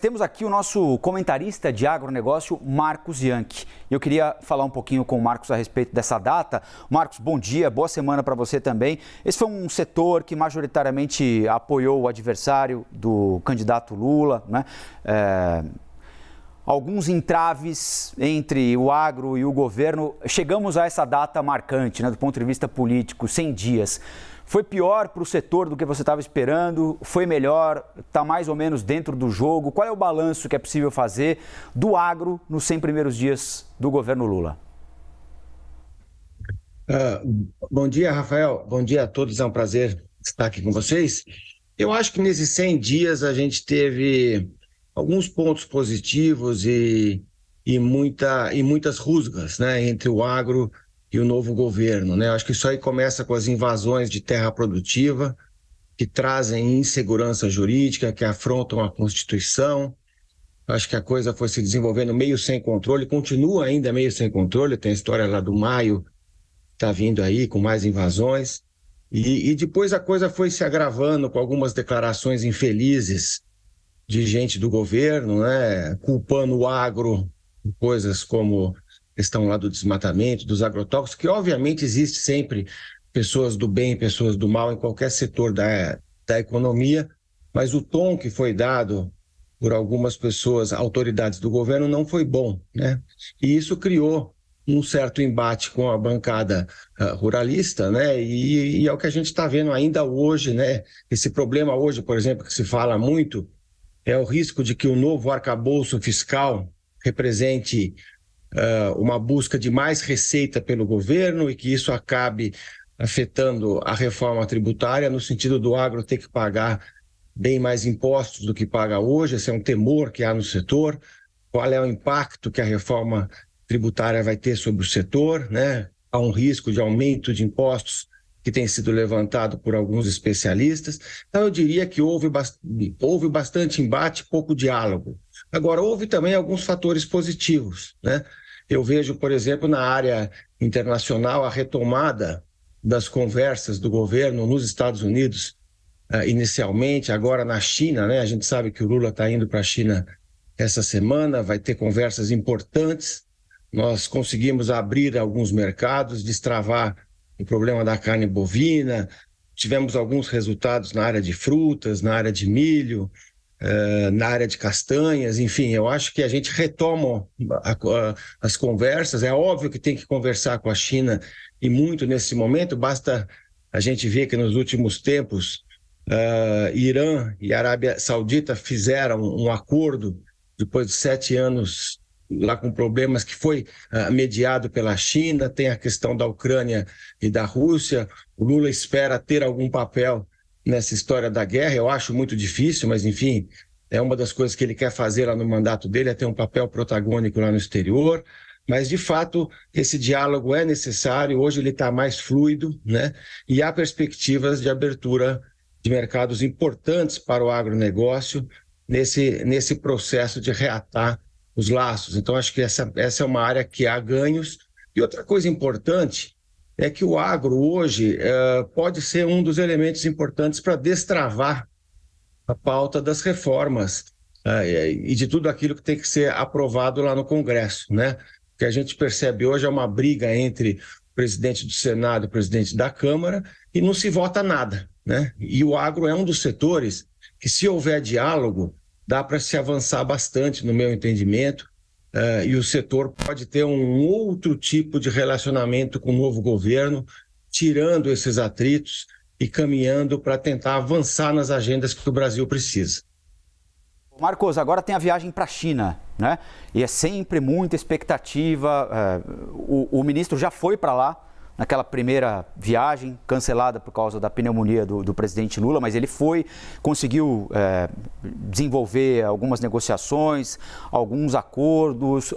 Temos aqui o nosso comentarista de agronegócio, Marcos Yancchi. Eu queria falar um pouquinho com o Marcos a respeito dessa data. Marcos, bom dia, boa semana para você também. Esse foi um setor que majoritariamente apoiou o adversário do candidato Lula, né? Alguns entraves entre o agro e o governo. Chegamos a essa data marcante, né, do ponto de vista político, 100 dias. Foi pior para o setor do que você estava esperando? Foi melhor? Está mais ou menos dentro do jogo? Qual é o balanço que é possível fazer do agro nos 100 primeiros dias do governo Lula? Bom dia, Rafael. Bom dia a todos. É um prazer estar aqui com vocês. Eu acho que nesses 100 dias a gente teve alguns pontos positivos e muitas rusgas, né, entre o agro e o novo governo, né? Acho que isso aí começa com as invasões de terra produtiva, que trazem insegurança jurídica, que afrontam a Constituição. Acho que a coisa foi se desenvolvendo meio sem controle, continua ainda meio sem controle. Tem a história lá do Maio, está vindo aí com mais invasões. E depois a coisa foi se agravando com algumas declarações infelizes de gente do governo, né, culpando o agro por coisas como questão lá do desmatamento, dos agrotóxicos, que obviamente existe sempre pessoas do bem, pessoas do mal em qualquer setor da economia, mas o tom que foi dado por algumas pessoas, autoridades do governo, não foi bom, né? E isso criou um certo embate com a bancada ruralista, né? E é o que a gente está vendo ainda hoje, né? Esse problema hoje, por exemplo, que se fala muito, é o risco de que o novo arcabouço fiscal represente uma busca de mais receita pelo governo e que isso acabe afetando a reforma tributária no sentido do agro ter que pagar bem mais impostos do que paga hoje. Esse é um temor que há no setor. Qual é o impacto que a reforma tributária vai ter sobre o setor, né? Há um risco de aumento de impostos que tem sido levantado por alguns especialistas. Então, eu diria que houve bastante embate, pouco diálogo. Agora, houve também alguns fatores positivos, né? Eu vejo, por exemplo, na área internacional, a retomada das conversas do governo nos Estados Unidos, inicialmente, agora na China, né? A gente sabe que o Lula está indo para a China essa semana, vai ter conversas importantes. Nós conseguimos abrir alguns mercados, destravar o problema da carne bovina, tivemos alguns resultados na área de frutas, na área de milho, na área de castanhas, enfim, eu acho que a gente retoma as conversas. É óbvio que tem que conversar com a China e muito nesse momento, basta a gente ver que nos últimos tempos Irã e Arábia Saudita fizeram um acordo depois de 7 anos lá com problemas, que foi mediado pela China. Tem a questão da Ucrânia e da Rússia. O Lula espera ter algum papel nessa história da guerra. Eu acho muito difícil, mas enfim, é uma das coisas que ele quer fazer lá no mandato dele, é ter um papel protagônico lá no exterior. Mas, de fato, esse diálogo é necessário. Hoje ele está mais fluido, né? E há perspectivas de abertura de mercados importantes para o agronegócio nesse processo de reatar os laços. Então, acho que essa é uma área que há ganhos. E outra coisa importante é que o agro hoje pode ser um dos elementos importantes para destravar a pauta das reformas e de tudo aquilo que tem que ser aprovado lá no Congresso, né? O que a gente percebe hoje é uma briga entre o presidente do Senado e o presidente da Câmara e não se vota nada, né? E o agro é um dos setores que, se houver diálogo, dá para se avançar bastante, no meu entendimento, e o setor pode ter um outro tipo de relacionamento com o novo governo, tirando esses atritos e caminhando para tentar avançar nas agendas que o Brasil precisa. Marcos, agora tem a viagem para a China, né? E é sempre muita expectativa. O ministro já foi para lá naquela primeira viagem, cancelada por causa da pneumonia do presidente Lula, mas ele foi, conseguiu desenvolver algumas negociações, alguns acordos.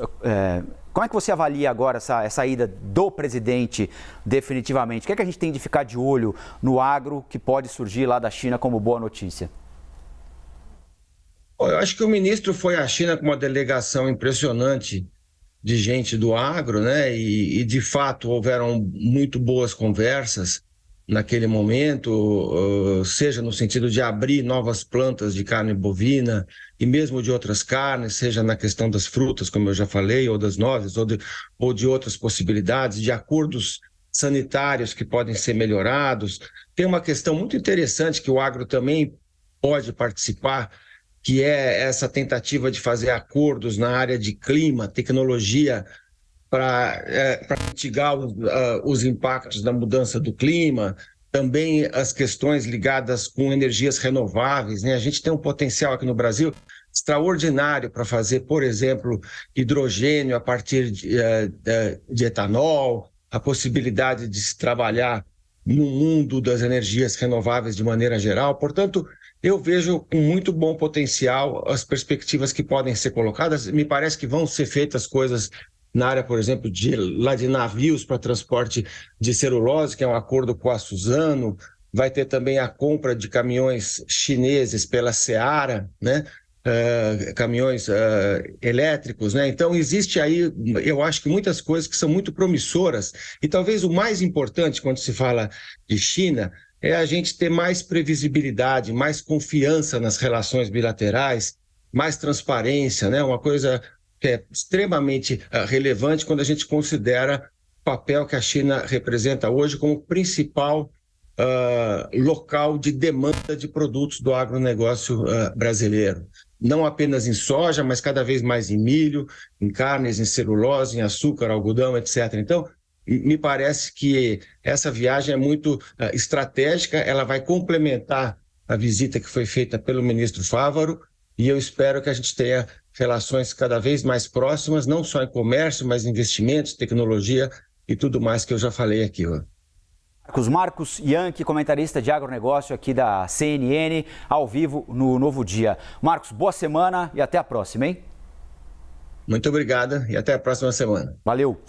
Como é que você avalia agora essa ida do presidente definitivamente? O que é que a gente tem de ficar de olho no agro que pode surgir lá da China como boa notícia? Eu acho que o ministro foi à China com uma delegação impressionante de gente do agro, né? E de fato houveram muito boas conversas. naquele momento, seja no sentido de abrir novas plantas de carne bovina e mesmo de outras carnes, seja na questão das frutas, como eu já falei, ou das nozes, ou de outras possibilidades, de acordos sanitários que podem ser melhorados. Tem uma questão muito interessante que o agro também pode participar, que é essa tentativa de fazer acordos na área de clima, tecnologia, para mitigar os impactos da mudança do clima, também as questões ligadas com energias renováveis, né? A gente tem um potencial aqui no Brasil extraordinário para fazer, por exemplo, hidrogênio a partir de etanol, a possibilidade de se trabalhar no mundo das energias renováveis de maneira geral. Portanto, eu vejo com muito bom potencial as perspectivas que podem ser colocadas. Me parece que vão ser feitas coisas na área, por exemplo, de navios para transporte de celulose, que é um acordo com a Suzano. Vai ter também a compra de caminhões chineses pela Seara, né? Caminhões elétricos, né? Então, existe aí, eu acho que muitas coisas que são muito promissoras. E talvez o mais importante quando se fala de China é a gente ter mais previsibilidade, mais confiança nas relações bilaterais, mais transparência, né? Uma coisa que é extremamente relevante quando a gente considera o papel que a China representa hoje como principal local de demanda de produtos do agronegócio brasileiro. Não apenas em soja, mas cada vez mais em milho, em carnes, em celulose, em açúcar, algodão, etc. Então, me parece que essa viagem é muito estratégica, ela vai complementar a visita que foi feita pelo ministro Fávaro, e eu espero que a gente tenha relações cada vez mais próximas, não só em comércio, mas em investimentos, tecnologia e tudo mais que eu já falei aqui. Marcos Yankee, comentarista de agronegócio aqui da CNN, ao vivo no Novo Dia. Marcos, boa semana e até a próxima, hein? Muito obrigado e até a próxima semana. Valeu.